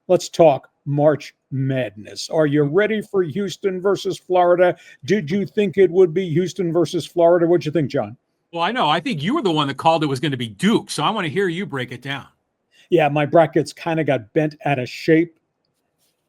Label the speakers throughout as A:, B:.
A: Let's talk March Madness. Are you ready for Houston versus Florida? Did you think it would be Houston versus Florida? What'd you think, John?
B: Well, I know. I think you were the one that called it was going to be Duke, so I want to hear you break it down.
A: Yeah, my brackets kind of got bent out of shape.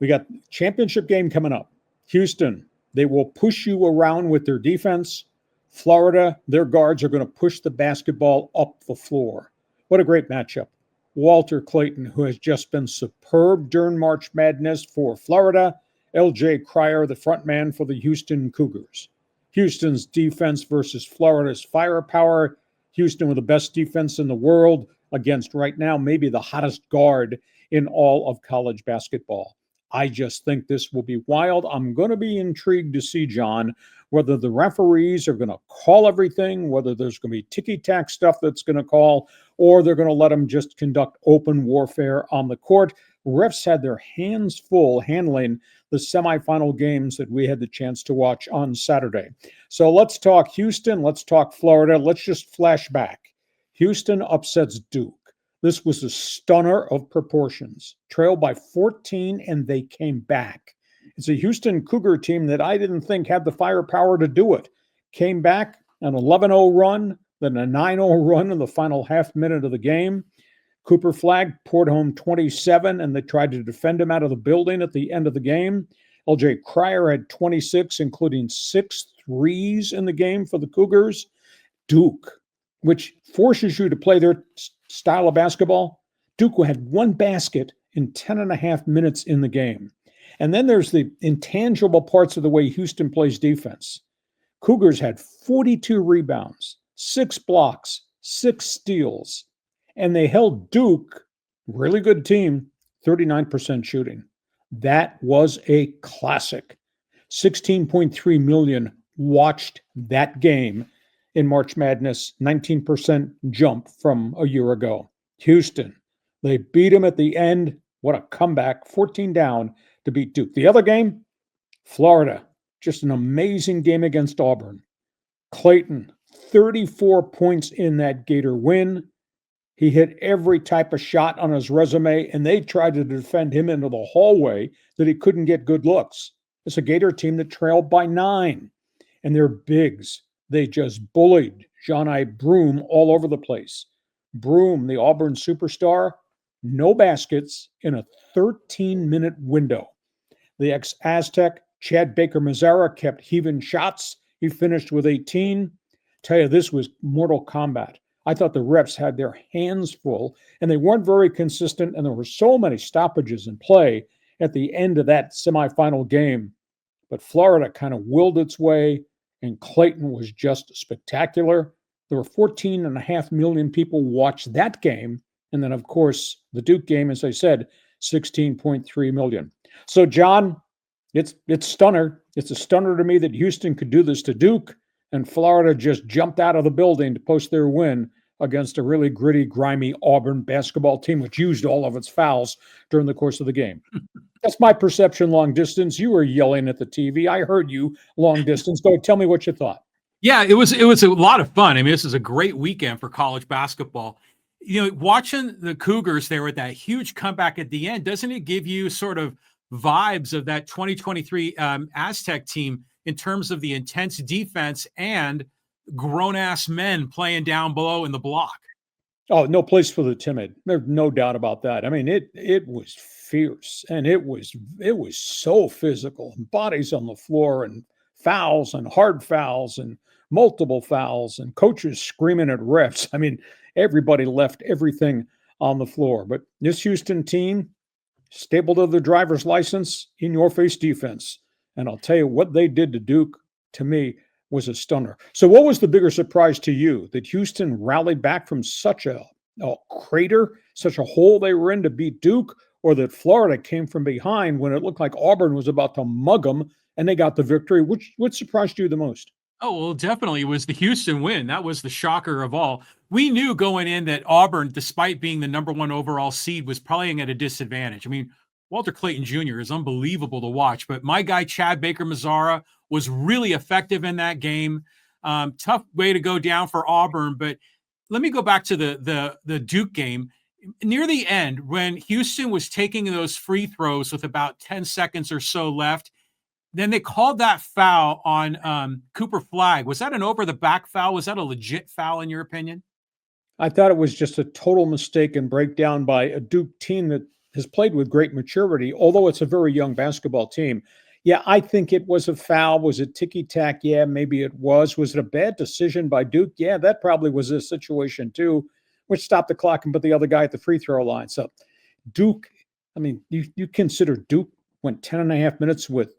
A: We got championship game coming up. Houston, they will push you around with their defense. Florida, their guards are going to push the basketball up the floor. What a great matchup. Walter Clayton, who has just been superb during March Madness for Florida. L.J. Cryer, the front man for the Houston Cougars. Houston's defense versus Florida's firepower. Houston with the best defense in the world against right now maybe the hottest guard in all of college basketball. I just think this will be wild. I'm going to be intrigued to see, John, whether the referees are going to call everything, whether there's going to be ticky-tack stuff that's going to call, or they're going to let them just conduct open warfare on the court. Refs had their hands full handling the semifinal games that we had the chance to watch on Saturday. So let's talk Houston. Let's talk Florida. Let's just flash back. Houston upsets Duke. This was a stunner of proportions. Trailed by 14, and they came back. It's a Houston Cougar team that I didn't think had the firepower to do it. Came back, an 11-0 run, then a 9-0 run in the final half minute of the game. Cooper Flagg poured home 27, and they tried to defend him out of the building at the end of the game. L.J. Cryer had 26, including 6 threes in the game for the Cougars. Duke, which forces you to play their style of basketball. Duke had 1 basket in 10 and a half minutes in the game. And then there's the intangible parts of the way Houston plays defense. Cougars had 42 rebounds, 6 blocks, 6 steals, and they held Duke, really good team, 39% shooting. That was a classic. 16.3 million watched that game in March Madness, 19% jump from a year ago. Houston, they beat them at the end. What a comeback, 14 down to beat Duke. The other game, Florida, just an amazing game against Auburn. Clayton, 34 points in that Gator win. He hit every type of shot on his resume, and they tried to defend him into the hallway that he couldn't get good looks. It's a Gator team that trailed by 9, and they're bigs. They just bullied John Broome all over the place. Broome, the Auburn superstar, no baskets in a 13-minute window. The ex-Aztec, Chad Baker-Mazara, kept heaving shots. He finished with 18. Tell you, this was Mortal Kombat. I thought the refs had their hands full, and they weren't very consistent, and there were so many stoppages in play at the end of that semifinal game. But Florida kind of willed its way, and Clayton was just spectacular. There were 14.5 million people watched that game. And then, of course, the Duke game, as I said, 16.3 million. So, John, it's stunner. It's a stunner to me that Houston could do this to Duke, and Florida just jumped out of the building to post their win against a really gritty, grimy Auburn basketball team, which used all of its fouls during the course of the game. That's my perception long distance. You were yelling at the TV. I heard you long distance. Go tell me what you thought.
B: Yeah, it was a lot of fun. I mean, this is a great weekend for college basketball. You know, watching the Cougars there with that huge comeback at the end, doesn't it give you sort of vibes of that 2023 Aztec team in terms of the intense defense and grown-ass men playing down below in the block?
A: Oh, no place for the timid. There's no doubt about that. I mean, it was fierce, and it was so physical. Bodies on the floor, and fouls, and hard fouls, and multiple fouls, and coaches screaming at refs. I mean, everybody left everything on the floor. But this Houston team, stable to the driver's license, in-your-face defense. And I'll tell you what they did to Duke, to me, was a stunner. So what was the bigger surprise to you? That Houston rallied back from such a crater, such a hole they were in to beat Duke, or that Florida came from behind when it looked like Auburn was about to mug them and they got the victory? Which surprised you the most?
B: Oh, well, definitely it was the Houston win. That was the shocker of all. We knew going in that Auburn, despite being the number 1 overall seed, was probably at a disadvantage. I mean, Walter Clayton Jr. is unbelievable to watch, but my guy, Chad Baker-Mazara, was really effective in that game. Tough way to go down for Auburn, but let me go back to the Duke game. near the end, when Houston was taking those free throws with about 10 seconds or so left, then they called that foul on Cooper Flagg. Was that an over-the-back foul? Was that a legit foul in your opinion?
A: I thought it was just a total mistake and breakdown by a Duke team that has played with great maturity, although it's a very young basketball team. Yeah, I think it was a foul. Was it ticky-tack? Yeah, maybe it was. Was it a bad decision by Duke? Yeah, that probably was a situation too, which stopped the clock and put the other guy at the free throw line. So Duke, I mean, you consider Duke went 10 and a half minutes with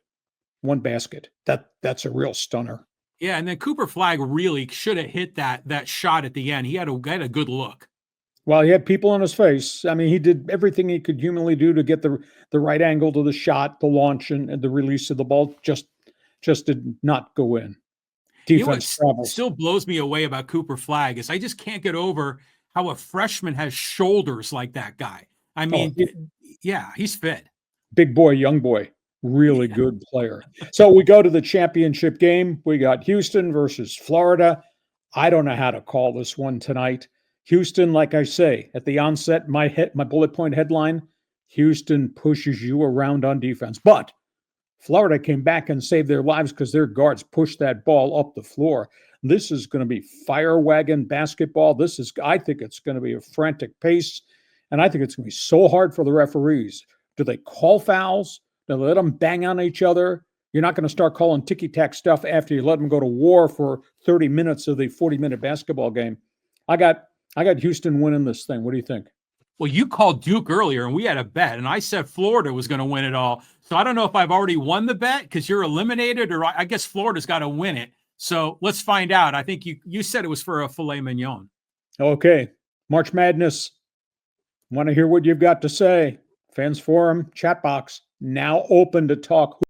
A: one basket. That's a real stunner.
B: Yeah, and then Cooper Flagg really should have hit that shot at the end. He had a good look.
A: Well, he had people on his face. I mean, he did everything he could humanly do to get the right angle to the shot, the launch, and the release of the ball. Just did not go in. Defense travels.
B: Still blows me away about Cooper Flagg is I just can't get over how a freshman has shoulders like that guy. I mean, yeah, he's fit.
A: Big boy, young boy. Really good player. So we go to the championship game. We got Houston versus Florida. I don't know how to call this one tonight. Houston, like I say, at the onset, my bullet point headline, Houston pushes you around on defense. But Florida came back and saved their lives because their guards pushed that ball up the floor. This is going to be fire wagon basketball. I think it's going to be a frantic pace, and I think it's going to be so hard for the referees. Do they call fouls? Do they let them bang on each other? You're not going to start calling ticky-tack stuff after you let them go to war for 30 minutes of the 40-minute basketball game. I got Houston winning this thing. What do you think?
B: Well, you called Duke earlier, and we had a bet, and I said Florida was going to win it all. So I don't know if I've already won the bet because you're eliminated, or I guess Florida's got to win it. So let's find out. I think you said it was for a filet mignon.
A: Okay. March Madness. Want to hear what you've got to say. Fans Forum chat box now open to talk.